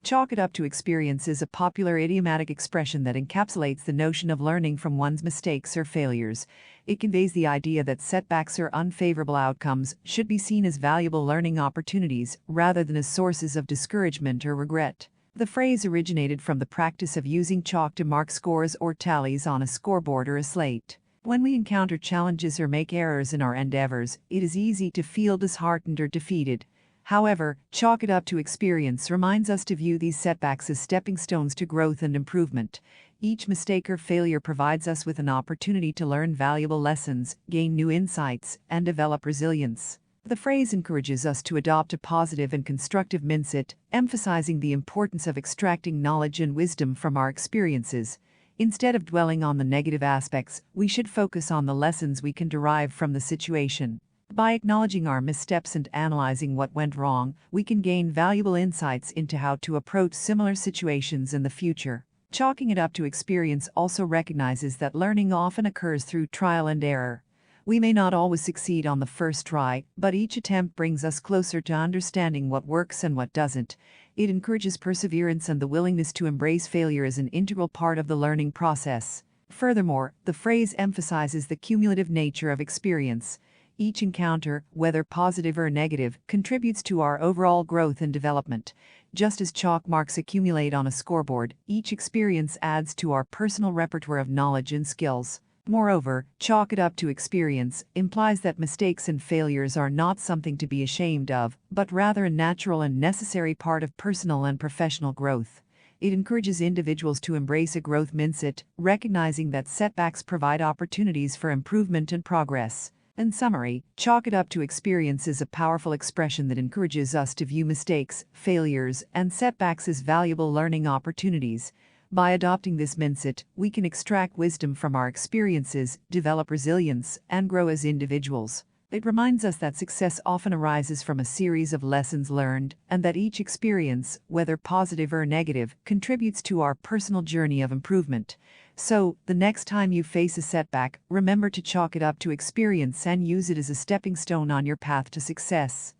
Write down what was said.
Chalk it up to experience is a popular idiomatic expression that encapsulates the notion of learning from one's mistakes or failures. It conveys the idea that setbacks or unfavorable outcomes should be seen as valuable learning opportunities rather than as sources of discouragement or regret. The phrase originated from the practice of using chalk to mark scores or tallies on a scoreboard or a slate. When we encounter challenges or make errors in our endeavors, it is easy to feel disheartened or defeated. However, chalk it up to experience reminds us to view these setbacks as stepping stones to growth and improvement. Each mistake or failure provides us with an opportunity to learn valuable lessons, gain new insights, and develop resilience. The phrase encourages us to adopt a positive and constructive mindset, emphasizing the importance of extracting knowledge and wisdom from our experiences. Instead of dwelling on the negative aspects, we should focus on the lessons we can derive from the situation. By acknowledging our missteps and analyzing what went wrong, we can gain valuable insights into how to approach similar situations in the future. Chalking it up to experience also recognizes that learning often occurs through trial and error. We may not always succeed on the first try, but each attempt brings us closer to understanding what works and what doesn't. It encourages perseverance and the willingness to embrace failure as an integral part of the learning process. Furthermore, the phrase emphasizes the cumulative nature of experience. Each encounter, whether positive or negative, contributes to our overall growth and development. Just as chalk marks accumulate on a scoreboard, each experience adds to our personal repertoire of knowledge and skills. Moreover, chalk it up to experience implies that mistakes and failures are not something to be ashamed of, but rather a natural and necessary part of personal and professional growth. It encourages individuals to embrace a growth mindset, recognizing that setbacks provide opportunities for improvement and progress. In summary, chalk it up to experience is a powerful expression that encourages us to view mistakes, failures, and setbacks as valuable learning opportunities. By adopting this mindset, we can extract wisdom from our experiences, develop resilience, and grow as individuals. It reminds us that success often arises from a series of lessons learned, and that each experience, whether positive or negative, contributes to our personal journey of improvement. So, the next time you face a setback, remember to chalk it up to experience and use it as a stepping stone on your path to success.